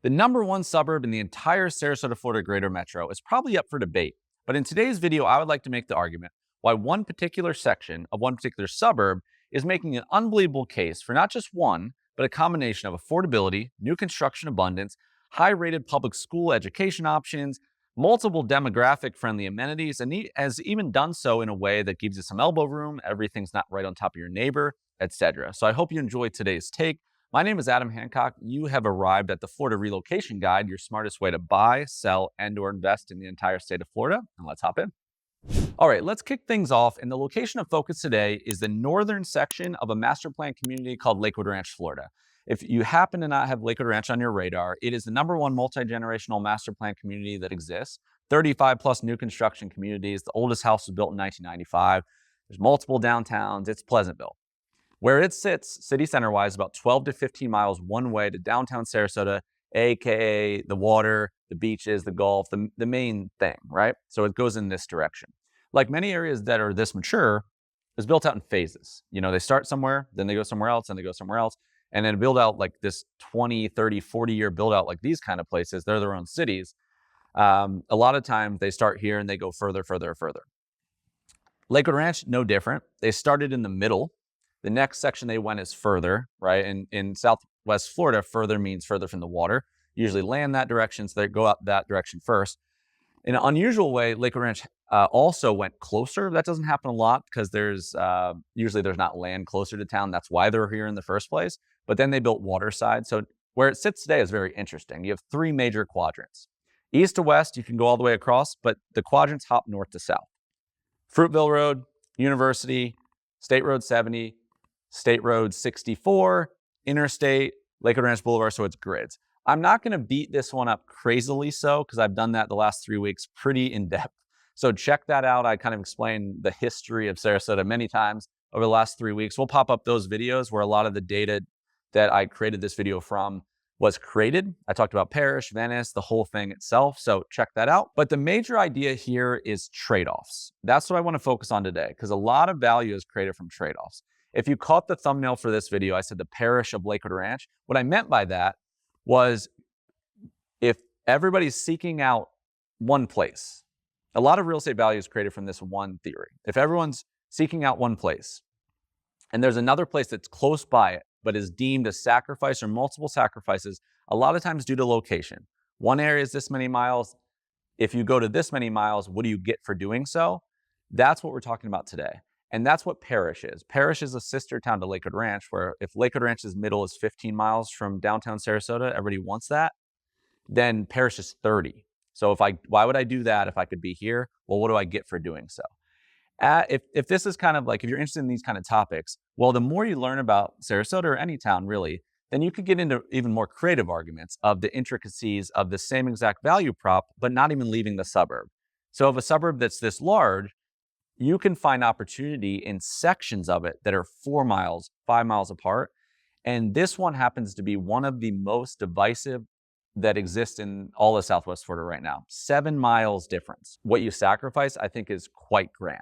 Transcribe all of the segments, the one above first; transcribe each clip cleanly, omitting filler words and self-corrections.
The number one suburb in the entire Sarasota, Florida greater metro is probably up for debate. But in today's video, I would like to make the argument why one particular section of one particular suburb is making an unbelievable case for not just one, but a combination of affordability, new construction abundance, high-rated public school education options, multiple demographic-friendly amenities, and has even done so in a way that gives you some elbow room, everything's not right on top of your neighbor, etc. So I hope you enjoyed today's take. My name is Adam Hancock. You have arrived at the Florida Relocation Guide, your smartest way to buy, sell, and/or invest in the entire state of Florida. And let's hop in. All right, let's kick things off. And the location of focus today is the northern section of a master plan community called Lakewood Ranch, Florida. If you happen to not have Lakewood Ranch on your radar, it is the number one multi-generational master plan community that exists. 35 plus new construction communities. The oldest house was built in 1995. There's multiple downtowns. It's Pleasantville. Where it sits, city center-wise, about 12 to 15 miles one way to downtown Sarasota, aka the water, the beaches, the Gulf, the main thing, right? So it goes in this direction. Like many areas that are this mature, it's built out in phases. You know, they start somewhere, then they go somewhere else, and they go somewhere else, and then build out like this 20, 30, 40-year build out like these kind of places. They're their own cities. A lot of times they start here and they go further, further, further. Lakewood Ranch, no different. They started in the middle. The next section they went is further, right? And in Southwest Florida, further means further from the water. Usually land that direction, so they go up that direction first. In an unusual way, Lakewood Ranch also went closer. That doesn't happen a lot because usually there's not land closer to town. That's why they're here in the first place. But then they built waterside. So where it sits today is very interesting. You have three major quadrants. East to west, you can go all the way across, but the quadrants hop north to south. Fruitville Road, University, State Road 70, State Road 64, Interstate, Lakewood Ranch Boulevard, so it's grids. I'm not going to beat this one up crazily so, because I've done that the last 3 weeks pretty in depth. So check that out. I kind of explained the history of Sarasota many times over the last 3 weeks. We'll pop up those videos where a lot of the data that I created this video from was created. I talked about Parish, Venice, the whole thing itself. So check that out. But the major idea here is trade-offs. That's what I want to focus on today, because a lot of value is created from trade-offs. If you caught the thumbnail for this video, I said the parish of Lakewood Ranch. What I meant by that was if everybody's seeking out one place, a lot of real estate value is created from this one theory. If everyone's seeking out one place and there's another place that's close by it, but is deemed a sacrifice or multiple sacrifices, a lot of times due to location. One area is this many miles. If you go to this many miles, what do you get for doing so? That's what we're talking about today. And that's what Parish is. Parish is a sister town to Lakewood Ranch, where if Lakewood Ranch's middle is 15 miles from downtown Sarasota, everybody wants that, then Parish is 30. So why would I do that if I could be here? Well, what do I get for doing so? If this is kind of like, if you're interested in these kind of topics, well, the more you learn about Sarasota or any town really, then you could get into even more creative arguments of the intricacies of the same exact value prop, but not even leaving the suburb. So if a suburb that's this large, you can find opportunity in sections of it that are 4 miles, 5 miles apart. And this one happens to be one of the most divisive that exists in all of Southwest Florida right now. 7 miles difference. What you sacrifice, I think, is quite grand.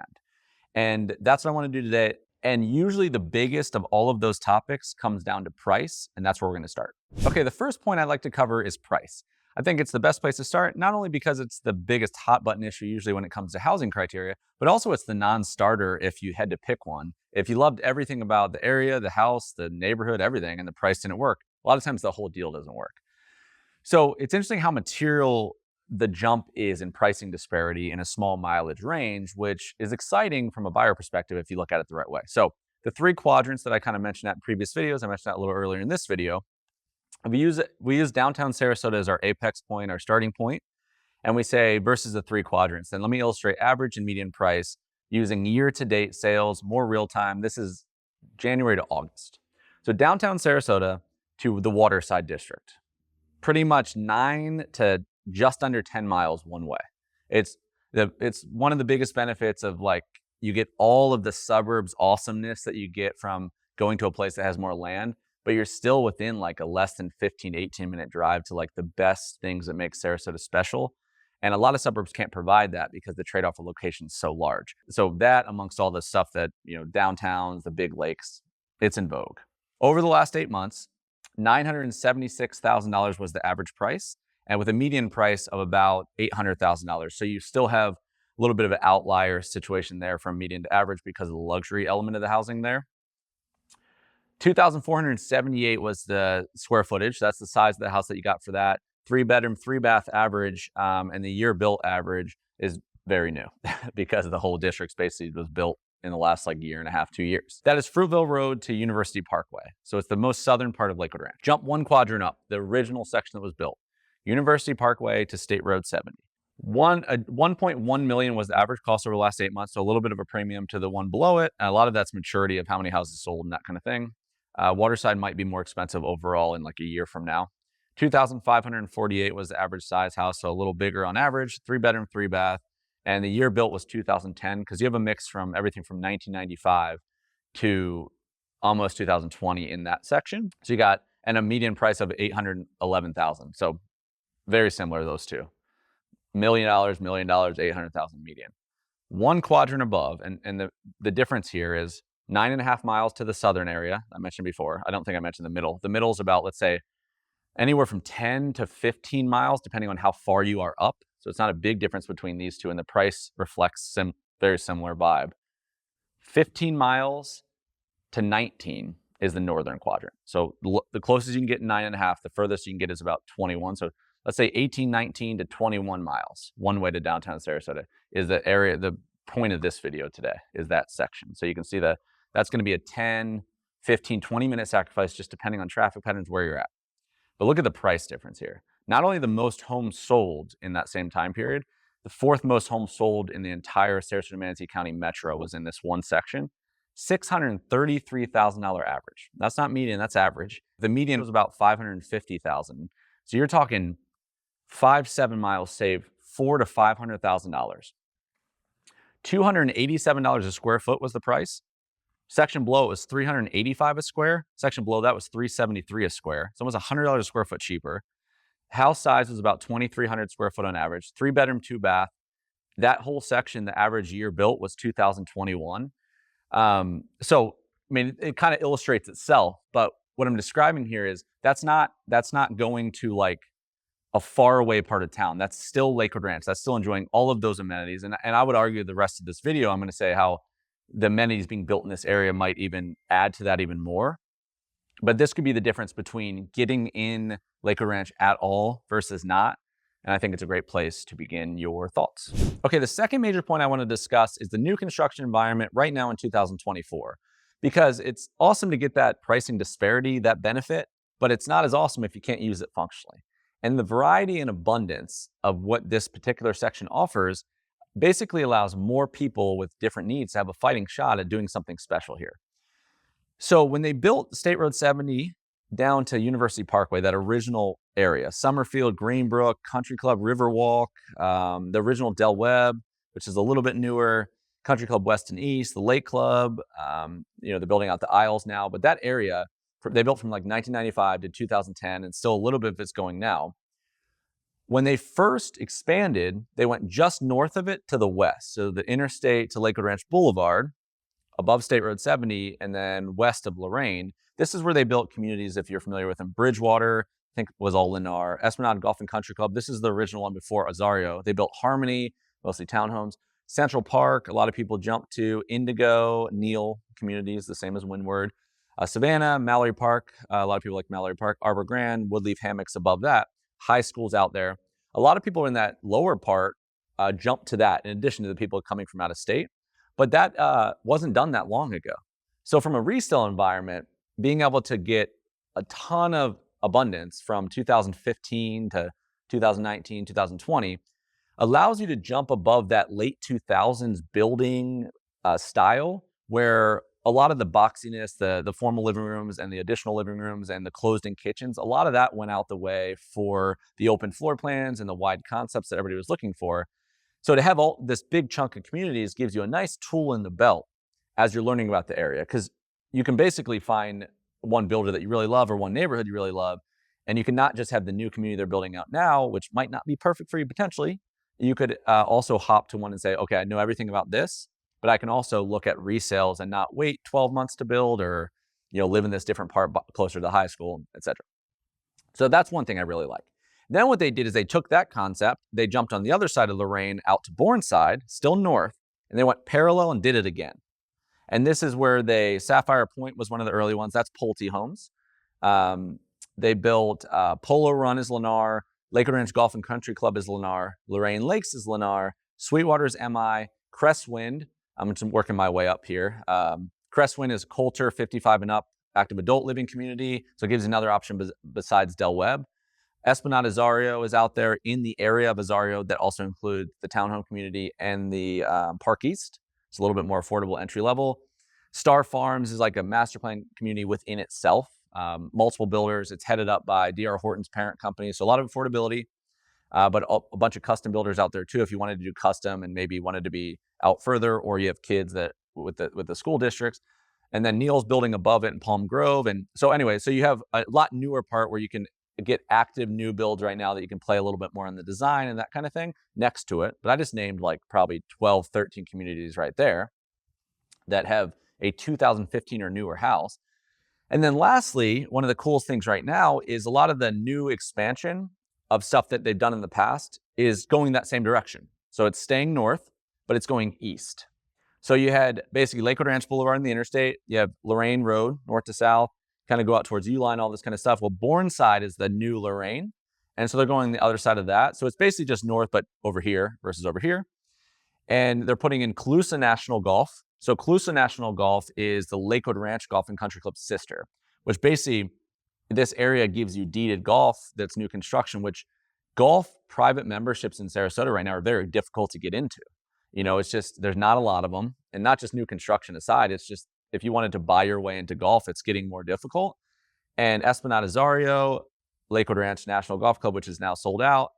And that's what I want to do today. And usually the biggest of all of those topics comes down to price, and that's where we're going to start. Okay, the first point I'd like to cover is price. I think it's the best place to start, not only because it's the biggest hot button issue usually when it comes to housing criteria, but also it's the non-starter if you had to pick one. If you loved everything about the area, the house, the neighborhood, everything, and the price didn't work, a lot of times the whole deal doesn't work. So it's interesting how material the jump is in pricing disparity in a small mileage range, which is exciting from a buyer perspective if you look at it the right way. So the three quadrants that I kind of mentioned at in previous videos, I mentioned that a little earlier in this video. We use downtown Sarasota as our apex point, our starting point, and we say versus the three quadrants. Then let me illustrate average and median price using year-to-date sales, more real-time. This is January to August. So downtown Sarasota to the Waterside District, pretty much 9 to just under 10 miles one way. It's one of the biggest benefits of, like, you get all of the suburbs awesomeness that you get from going to a place that has more land, but you're still within like a less than 15, 18-minute drive to like the best things that make Sarasota special. And a lot of suburbs can't provide that because the trade-off of location is so large. So that, amongst all the stuff that, you know, downtowns, the big lakes, it's in vogue. Over the last 8 months, $976,000 was the average price, and with a median price of about $800,000. So you still have a little bit of an outlier situation there from median to average because of the luxury element of the housing there. 2,478 was the square footage. That's the size of the house that you got for that. 3-bedroom, 3-bath average, and the year built average is very new because the whole district basically was built in the last year and a half, 2 years. That is Fruitville Road to University Parkway. So it's the most southern part of Lakewood Ranch. Jump one quadrant up, the original section that was built. University Parkway to State Road 70. 1.1 million was the average cost over the last 8 months, so a little bit of a premium to the one below it. And a lot of that's maturity of how many houses sold and that kind of thing. Waterside might be more expensive overall in a year from now. 2,548 was the average size house, so a little bigger on average, 3-bedroom, 3-bath. And the year built was 2010 because you have a mix from everything from 1995 to almost 2020 in that section. So you got a median price of $811,000. So very similar to those two. $1 million, $800,000 median. One quadrant above, and the difference here is 9.5 miles to the southern area I mentioned before. I don't think I mentioned the middle. The middle is about, let's say, anywhere from 10 to 15 miles, depending on how far you are up. So it's not a big difference between these two, and the price reflects very similar vibe. 15 miles to 19 is the northern quadrant. So the closest you can get 9.5, the furthest you can get is about 21. So let's say 18, 19 to 21 miles, one way to downtown Sarasota is the area. The point of this video today is that section. So you can see that that's going to be a 10, 15, 20-minute sacrifice just depending on traffic patterns where you're at. But look at the price difference here. Not only the most homes sold in that same time period, the 4th most homes sold in the entire Sarasota Manatee County metro was in this one section. $633,000 average. That's not median, that's average. The median was about $550,000. So you're talking 7 miles saved, $400,000 to $500,000. $287 a square foot was the price. Section below it was $385 a square. Section below that was $373 a square. So almost $100 a square foot cheaper. House size was about 2,300 square foot on average. 3-bedroom, 2-bath. That whole section, the average year built was 2021. So I mean, it kind of illustrates itself. But what I'm describing here is that's not going to a faraway part of town. That's still Lakewood Ranch. That's still enjoying all of those amenities. And I would argue the rest of this video, I'm going to say how the amenities being built in this area might even add to that even more. But this could be the difference between getting in Lakewood Ranch at all versus not. And I think it's a great place to begin your thoughts. Okay, the second major point I want to discuss is the new construction environment right now in 2024. Because it's awesome to get that pricing disparity, that benefit, but it's not as awesome if you can't use it functionally. And the variety and abundance of what this particular section offers basically allows more people with different needs to have a fighting shot at doing something special here. So when they built State Road 70 down to University Parkway, that original area, Summerfield, Greenbrook, Country Club, Riverwalk, the original Del Webb, which is a little bit newer, Country Club West and East, the Lake Club, they're building out the aisles now, but that area, they built from 1995 to 2010, and still a little bit of it's going now. When they first expanded, they went just north of it to the west. So the interstate to Lakewood Ranch Boulevard, above State Road 70, and then west of Lorraine. This is where they built communities, if you're familiar with them. Bridgewater, I think was all Lennar. Esplanade Golf and Country Club. This is the original one before Azario. They built Harmony, mostly townhomes. Central Park, a lot of people jumped to. Indigo, Neal communities, the same as Windward. Savannah, Mallory Park, a lot of people like Mallory Park. Arbor Grand, Woodleaf Hammocks above that. High schools out there. A lot of people in that lower part jumped to that, in addition to the people coming from out of state. But that wasn't done that long ago. So from a resale environment, being able to get a ton of abundance from 2015 to 2019, 2020, allows you to jump above that late 2000s building style, where a lot of the boxiness, the formal living rooms and the additional living rooms and the closed-in kitchens, a lot of that went out the way for the open floor plans and the wide concepts that everybody was looking for. So to have all this big chunk of communities gives you a nice tool in the belt as you're learning about the area, because you can basically find one builder that you really love or one neighborhood you really love, and you can not just have the new community they're building out now, which might not be perfect for you potentially. You could also hop to one and say, okay, I know everything about this, but I can also look at resales and not wait 12 months to build or live in this different part closer to the high school, etc. So that's one thing I really like. Then what they did is they took that concept, they jumped on the other side of Lorain out to Bourneside, still north, and they went parallel and did it again. And this is where Sapphire Point was one of the early ones. That's Pulte Homes. They built Polo Run is Lennar, Lakewood Ranch Golf and Country Club is Lennar, Lorraine Lakes is Lennar, Sweetwater's MI, Crestwind. I'm just working my way up here. Crestwind is Coulter, 55 and up, active adult living community. So it gives you another option besides Del Webb. Esplanade Azario is out there in the area of Azario that also includes the townhome community and the Park East. It's a little bit more affordable entry level. Star Farms is like a master plan community within itself. Multiple builders. It's headed up by D.R. Horton's parent company. So a lot of affordability, but a bunch of custom builders out there too. If you wanted to do custom and maybe wanted to be out further, or you have kids that with the school districts. And then Neil's building above it in Palm Grove. And so anyway, so you have a lot newer part where you can get active new builds right now that you can play a little bit more on the design and that kind of thing next to it. But I just named like probably 12, 13 communities right there that have a 2015 or newer house. And then lastly, one of the coolest things right now is a lot of the new expansion of stuff that they've done in the past is going that same direction. So it's staying north, but it's going east. So you had basically Lakewood Ranch Boulevard and the interstate. You have Lorain Road, north to south, kind of go out towards Uline, all this kind of stuff. Well, Bourneside is the new Lorain. And so they're going the other side of that. So it's basically just north, but over here versus over here. And they're putting in Calusa National Golf. So Calusa National Golf is the Lakewood Ranch Golf and Country Club's sister, which basically this area gives you deeded golf that's new construction, which golf private memberships in Sarasota right now are very difficult to get into. It's just, there's not a lot of them. And not just new construction aside, it's just, if you wanted to buy your way into golf, it's getting more difficult. And Esplanade Azario, Lakewood Ranch National Golf Club, which is now sold out,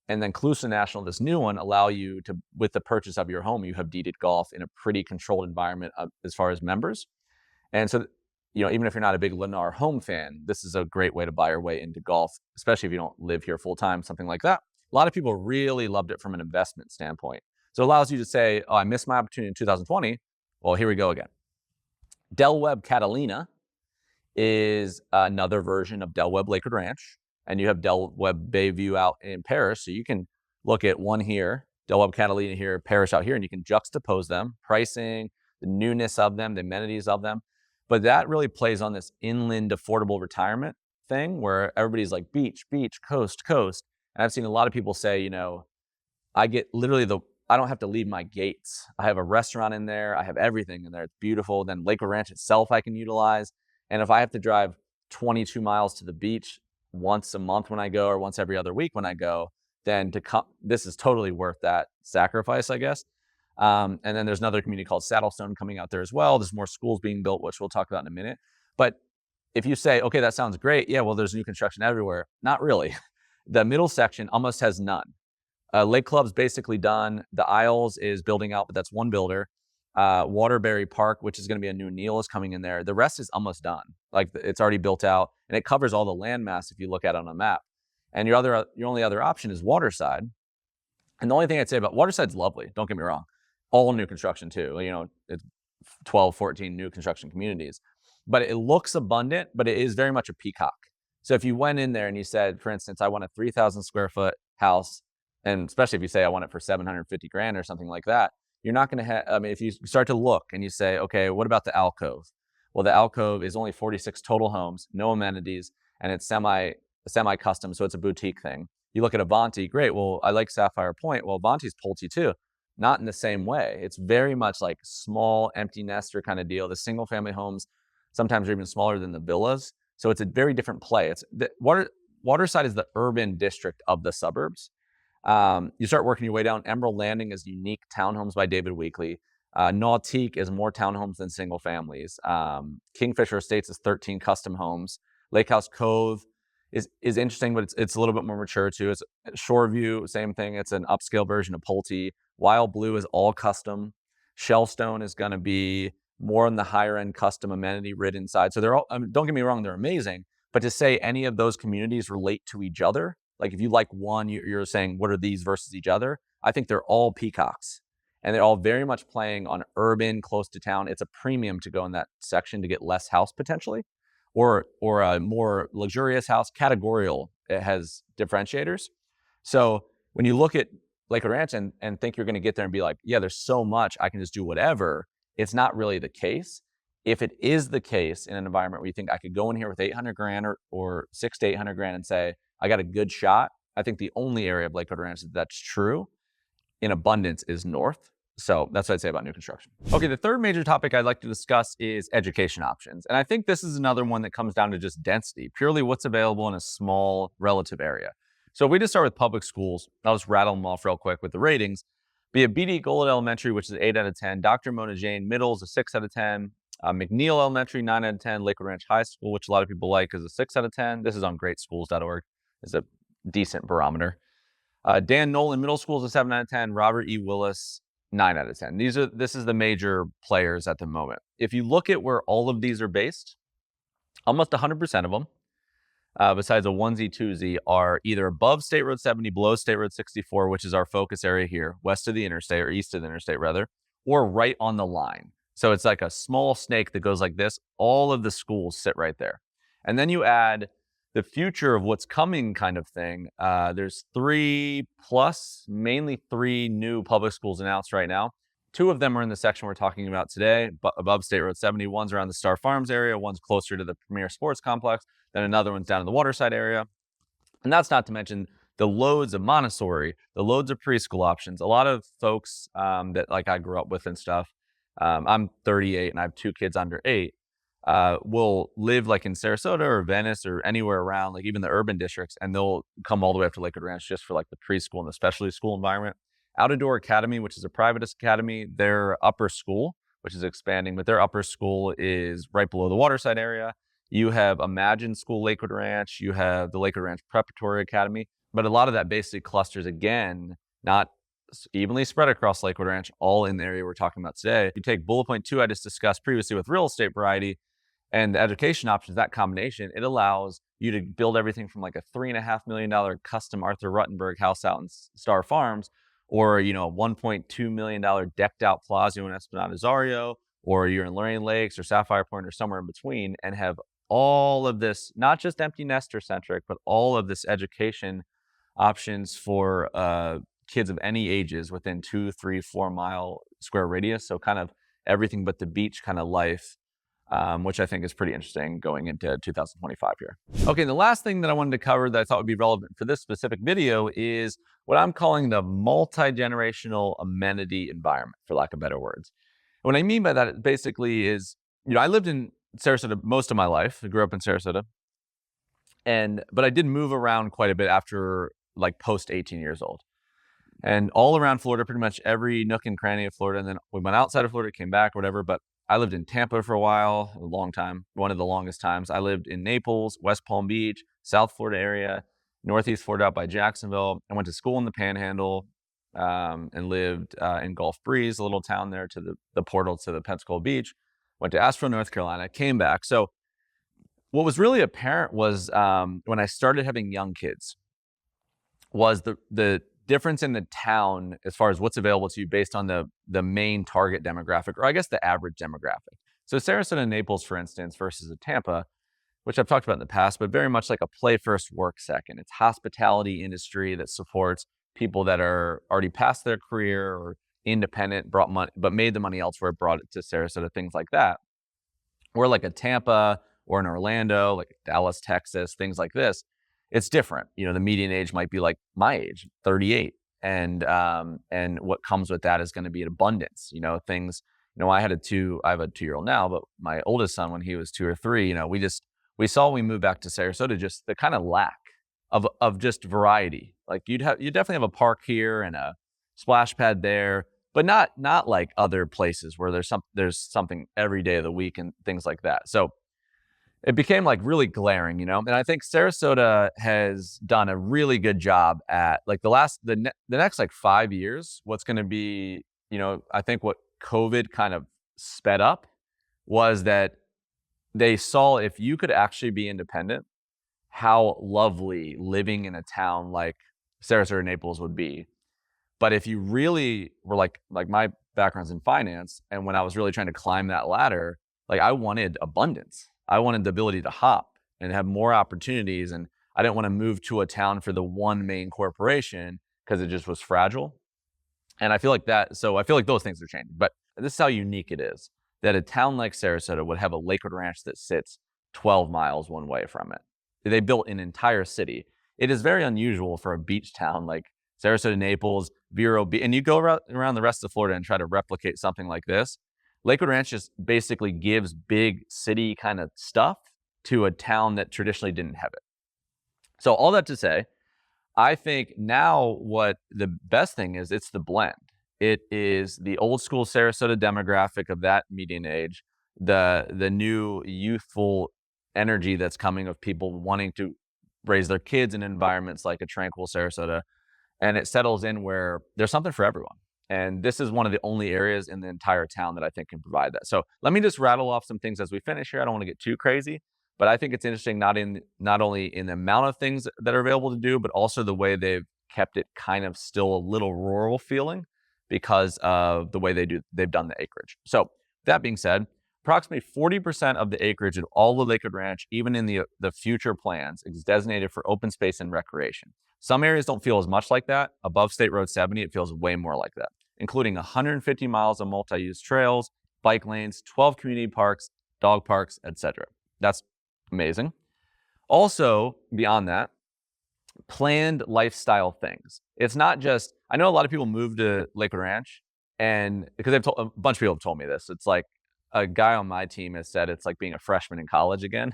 and then Calusa National, this new one, allow you to, with the purchase of your home, you have deeded golf in a pretty controlled environment as far as members. And so, even if you're not a big Lennar home fan, this is a great way to buy your way into golf, especially if you don't live here full time, something like that. A lot of people really loved it from an investment standpoint. So it allows you to say, oh, I missed my opportunity in 2020. Well, here we go again. Del Webb Catalina is another version of Del Webb Lakewood Ranch. And you have Del Webb Bayview out in Paris. So you can look at one here, Del Webb Catalina here, Paris out here, and you can juxtapose them, pricing, the newness of them, the amenities of them. But that really plays on this inland affordable retirement thing where everybody's like beach, beach, coast, coast. And I've seen a lot of people say, I get literally I don't have to leave my gates. I have a restaurant in there. I have everything in there. It's beautiful. Then Lakewood Ranch itself I can utilize. And if I have to drive 22 miles to the beach once a month when I go, or once every other week when I go, then this is totally worth that sacrifice, I guess. And then there's another community called Saddlestone coming out there as well. There's more schools being built, which we'll talk about in a minute. But if you say, okay, that sounds great. Yeah, well, there's new construction everywhere. Not really. The middle section almost has none. Lake Club's basically done. The Isles is building out, but that's one builder. Waterbury Park, which is going to be a new Neil, is coming in there. The rest is almost done. Like it's already built out, and it covers all the landmass if you look at it on a map. And your only other option is Waterside. And the only thing I'd say about Waterside's lovely. Don't get me wrong. All new construction too. It's 12, 14 new construction communities. But it looks abundant, but it is very much a peacock. So if you went in there and you said, for instance, I want a 3,000 square foot house, and especially if you say I want it for 750 grand or something like that, you're not going to have, if you start to look and you say, okay, what about the alcove? Well, the alcove is only 46 total homes, no amenities, and it's semi-custom, so it's a boutique thing. You look at Avanti, great, well, I like Sapphire Point. Well, Avanti's Pulte too. Not in the same way. It's very much like small, empty nester kind of deal. The single family homes sometimes are even smaller than the villas. So it's a very different play. Waterside is the urban district of the suburbs. You start working your way down. Emerald Landing is unique townhomes by David Weekley. Nautique is more townhomes than single families. Kingfisher Estates is 13 custom homes. Lake House Cove is interesting, but it's a little bit more mature too. It's Shoreview, same thing. It's an upscale version of Pulte. Wild Blue is all custom. Shellstone is going to be more on the higher end custom amenity ridden side. So they're all, don't get me wrong, they're amazing. But to say any of those communities relate to each other, like if you like one, you're saying, what are these versus each other? I think they're all peacocks. and they're all very much playing on urban, close to town. It's a premium to go in that section to get less house potentially, or a more luxurious house. Categorical, it has differentiators. So when you look at Lakewood Ranch and think you're going to get there and be like, yeah, there's so much, I can just do whatever, it's not really the case. If it is the case in an environment where you think I could go in here with 800 grand or 6 to 800 grand and say, I got a good shot, I think the only area of Lakewood Ranch that's true in abundance is north. So that's what I'd say about new construction. Okay, the third major topic I'd like to discuss is education options. And I think this is another one that comes down to just density, purely what's available in a small relative area. So if we just start with public schools, I'll just rattle them off real quick with the ratings. Be it BD Gold Elementary, which is 8 out of 10, Dr. Mona Jane Middle is a 6 out of 10, McNeil Elementary, 9 out of 10, Lakewood Ranch High School, which a lot of people like, is a 6 out of 10. This is on greatschools.org. It's a decent barometer. Dan Nolan Middle School is a 7 out of 10, Robert E. Willis, 9 out of 10. This is the major players at the moment. If you look at where all of these are based, almost 100% of them, besides a onesie, twosie, are either above State Road 70, below State Road 64, which is our focus area here, west of the interstate, or east of the interstate rather, or right on the line. So it's like a small snake that goes like this. All of the schools sit right there. And then you add the future of what's coming kind of thing. There's 3+, mainly 3 new public schools announced right now. 2 of them are in the section we're talking about today, above State Road 70. One's around the Star Farms area, one's closer to the Premier Sports Complex, then another one's down in the Waterside area. And that's not to mention the loads of Montessori, the loads of preschool options. A lot of folks that like I grew up with and stuff, I'm 38 and I have 2 kids under 8, will live like in Sarasota or Venice or anywhere around, like even the urban districts, and they'll come all the way up to Lakewood Ranch just for like the preschool and the specialty school environment. Out of Door Academy, which is a private academy, their upper school, which is expanding, but their upper school is right below the Waterside area. You have Imagine School Lakewood Ranch, you have the Lakewood Ranch Preparatory Academy, but a lot of that basically clusters, again, not evenly spread across Lakewood Ranch, all in the area we're talking about today. You take bullet point 2 I just discussed previously with real estate variety and the education options, that combination, it allows you to build everything from like a $3.5 million custom Arthur Ruttenberg house out in Star Farms, or, you know, a $1.2 million decked out plaza in Esplanade Azario, or you're in Lorraine Lakes or Sapphire Point or somewhere in between, and have all of this, not just empty nester centric, but all of this education options for kids of any ages within 2, 3, 4 mile square radius. So kind of everything but the beach kind of life, which I think is pretty interesting going into 2025 here. Okay, and the last thing that I wanted to cover that I thought would be relevant for this specific video is what I'm calling the multi-generational amenity environment, for lack of better words. What I mean by that basically is, you know, I lived in Sarasota most of my life. I grew up in Sarasota, but I did move around quite a bit after like post 18 years old. And all around Florida, pretty much every nook and cranny of Florida. And then we went outside of Florida, came back, whatever. But I lived in Tampa for a while, a long time, one of the longest times. I lived in Naples, West Palm Beach, South Florida area, Northeast Florida out by Jacksonville. I went to school in the Panhandle and lived in Gulf Breeze, a little town there to the portal to the Pensacola Beach. Went to Asheville, North Carolina, came back. So what was really apparent was when I started having young kids was the difference in the town as far as what's available to you based on the main target demographic, or I guess the average demographic. So Sarasota and Naples, for instance, versus a Tampa, which I've talked about in the past, but very much like a play first, work second. It's hospitality industry that supports people that are already past their career or independent, brought money, but made the money elsewhere, brought it to Sarasota, things like that. Or like a Tampa or an Orlando, like Dallas, Texas, things like this. It's different. You know, the median age might be like my age, 38. And what comes with that is going to be an abundance, you know, things, you know, I have a 2-year-old now, but my oldest son, when he was 2 or 3, you know, we saw when we moved back to Sarasota, just the kind of lack of just variety. Like you definitely have a park here and a splash pad there, but not like other places where there's something every day of the week and things like that. So it became like really glaring, you know? And I think Sarasota has done a really good job at like the next like 5 years, what's going to be, you know, I think what COVID kind of sped up was that they saw if you could actually be independent, how lovely living in a town like Sarasota or Naples would be. But if you really were like my background's in finance, and when I was really trying to climb that ladder, like I wanted abundance. I wanted the ability to hop and have more opportunities. And I didn't want to move to a town for the one main corporation because it just was fragile. And I feel like those things are changing. But this is how unique it is that a town like Sarasota would have a Lakewood Ranch that sits 12 miles one way from it. They built an entire city. It is very unusual for a beach town like Sarasota, Naples, Vero Beach, and you go around the rest of Florida and try to replicate something like this. Lakewood Ranch just basically gives big city kind of stuff to a town that traditionally didn't have it. So all that to say, I think now what the best thing is, it's the blend. It is the old school Sarasota demographic of that median age, the new youthful energy that's coming of people wanting to raise their kids in environments like a tranquil Sarasota. And it settles in where there's something for everyone. And this is one of the only areas in the entire town that I think can provide that. So let me just rattle off some things as we finish here. I don't want to get too crazy, but I think it's interesting not only in the amount of things that are available to do, but also the way they've kept it kind of still a little rural feeling because of the way they've done the acreage. So that being said, approximately 40% of the acreage of all the Lakewood Ranch, even in the future plans, is designated for open space and recreation. Some areas don't feel as much like that. Above State Road 70, it feels way more like that, including 150 miles of multi-use trails, bike lanes, 12 community parks, dog parks, etc. That's amazing. Also, beyond that, planned lifestyle things. It's not just, I know a lot of people move to Lakewood Ranch, and because a bunch of people have told me this, it's like a guy on my team has said it's like being a freshman in college again,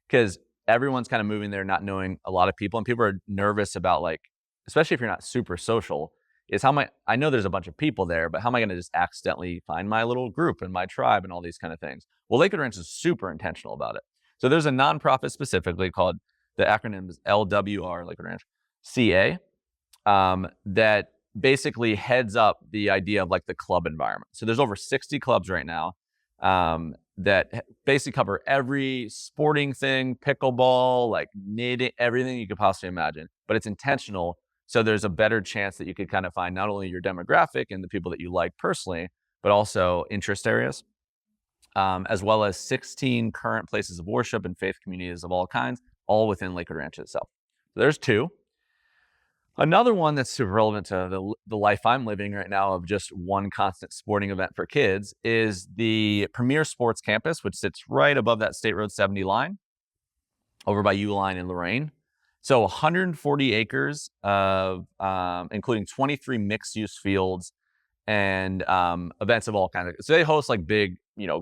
because everyone's kind of moving there not knowing a lot of people, and people are nervous about, like, especially if you're not super social, is I know there's a bunch of people there, but how am I going to just accidentally find my little group and my tribe and all these kind of things? Well, Lakewood Ranch is super intentional about it. So there's a nonprofit specifically called, the acronym is LWR, Lakewood Ranch, CA, that basically heads up the idea of like the club environment. So there's over 60 clubs right now that basically cover every sporting thing, pickleball, like knitting, everything you could possibly imagine, but it's intentional. So there's a better chance that you could kind of find not only your demographic and the people that you like personally, but also interest areas, as well as 16 current places of worship and faith communities of all kinds, all within Lakewood Ranch itself. So there's two. Another one that's super relevant to the life I'm living right now of just one constant sporting event for kids is the Premier Sports Campus, which sits right above that State Road 70 line over by Uline and Lorraine. So 140 acres of, including 23 mixed use fields and events of all kinds. So they host like big,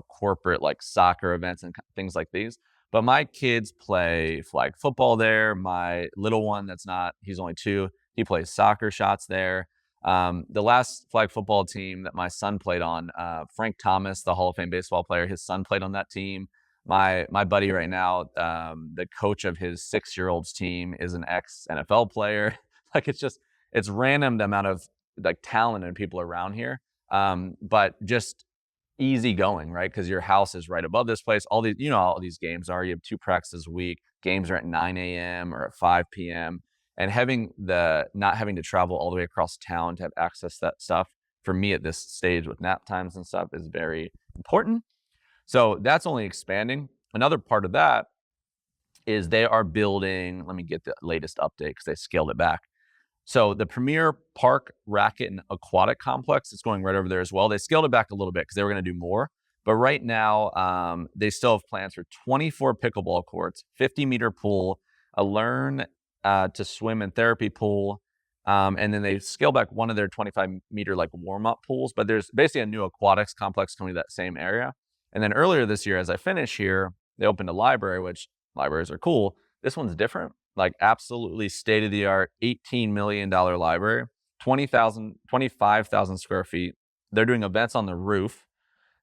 corporate like soccer events and things like these. But my kids play flag football there. My little one, he's only 2. He plays soccer shots there. The last flag football team that my son played on, Frank Thomas, the Hall of Fame baseball player, his son played on that team. My buddy right now, the coach of his 6-year-old's team is an ex-NFL player. Like it's random the amount of like talent and people around here. But just easy going, right? Because your house is right above this place. All these, all these games are, you have 2 practices a week. Games are at 9 a.m. or at 5 p.m. And not having to travel all the way across town to have access to that stuff, for me at this stage with nap times and stuff, is very important. So that's only expanding. Another part of that is they are building, let me get the latest update because they scaled it back. So the Premier Park Racket and Aquatic Complex is going right over there as well. They scaled it back a little bit because they were going to do more. But right now, they still have plans for 24 pickleball courts, 50-meter pool, a learn to swim and therapy pool, and then they scale back one of their 25-meter like warm-up pools. But there's basically a new aquatics complex coming to that same area. And then earlier this year, as I finish here, they opened a library, which libraries are cool. This one's different. Like absolutely state-of-the-art, $18 million library, 25,000 square feet. They're doing events on the roof.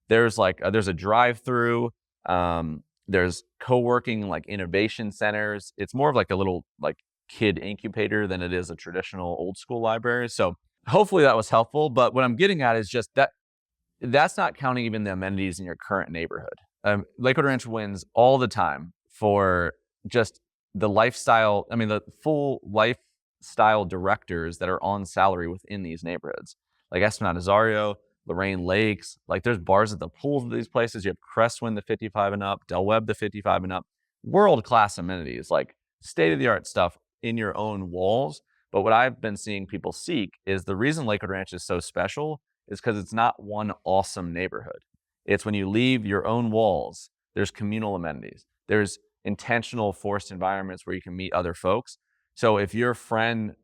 There's a drive-through. There's co-working like innovation centers. It's more of like a little like kid incubator than it is a traditional old school library. So hopefully that was helpful. But what I'm getting at is just that's not counting even the amenities in your current neighborhood. Lakewood Ranch wins all the time for just the lifestyle. I mean, the full life style directors that are on salary within these neighborhoods, like Esplanade Azario, Lorraine Lakes. Like, there's bars at the pools of these places. You have Crestwind, the 55 and up, Del Webb, the 55 and up. World-class amenities, like state-of-the-art stuff in your own walls. But what I've been seeing people seek is the reason Lakewood Ranch is so special is because it's not one awesome neighborhood. It's when you leave your own walls, there's communal amenities. There's intentional forced environments where you can meet other folks. So if your friend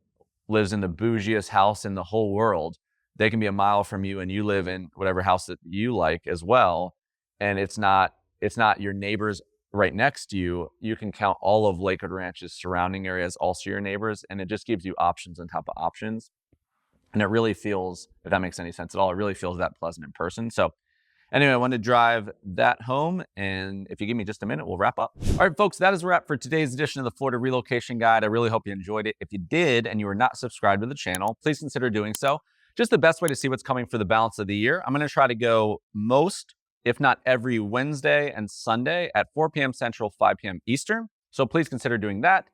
lives in the bougiest house in the whole world, they can be a mile from you and you live in whatever house that you like as well. And it's not your neighbors right next to you. You can count all of Lakewood Ranch's surrounding areas also your neighbors, and it just gives you options on top of options. And it really feels, if that makes any sense at all, it really feels that pleasant in person. So anyway, I wanted to drive that home, and if you give me just a minute, we'll wrap up. All right, folks, that is a wrap for today's edition of the Florida Relocation Guide. I really hope you enjoyed it. If you did and you are not subscribed to the channel, please consider doing so. Just the best way to see what's coming for the balance of the year. I'm going to try to go most, if not every Wednesday and Sunday at 4 p.m. Central, 5 p.m. Eastern. So please consider doing that.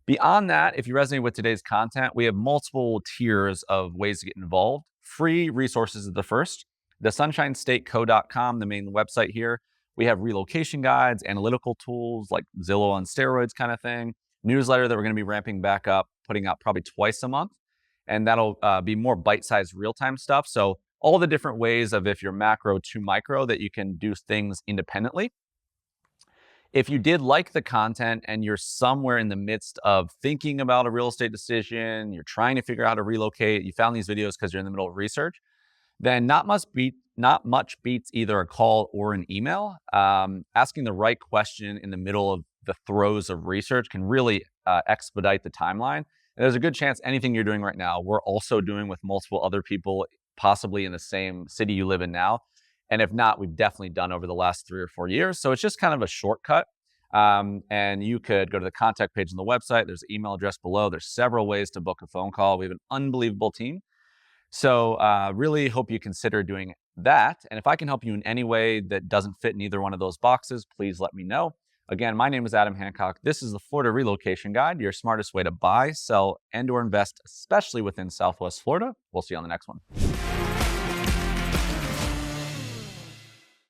Beyond that, if you resonate with today's content, we have multiple tiers of ways to get involved. Free resources is the first. The sunshinestateco.com, the main website here. We have relocation guides, analytical tools like Zillow on steroids kind of thing. Newsletter that we're going to be ramping back up, putting out probably twice a month. And that'll be more bite-sized real-time stuff. So all the different ways of, if you're macro to micro, that you can do things independently. If you did like the content and you're somewhere in the midst of thinking about a real estate decision, you're trying to figure out how to relocate, you found these videos because you're in the middle of research, then not much beats either a call or an email. Asking the right question in the middle of the throes of research can really expedite the timeline. And there's a good chance anything you're doing right now, we're also doing with multiple other people, possibly in the same city you live in now. And if not, we've definitely done over the last 3 or 4 years. So it's just kind of a shortcut. And you could go to the contact page on the website. There's an email address below. There's several ways to book a phone call. We have an unbelievable team. So really hope you consider doing that. And if I can help you in any way that doesn't fit in either one of those boxes, please let me know. Again, my name is Adam Hancock. This is the Florida Relocation Guide, your smartest way to buy, sell, and/or invest, especially within Southwest Florida. We'll see you on the next one.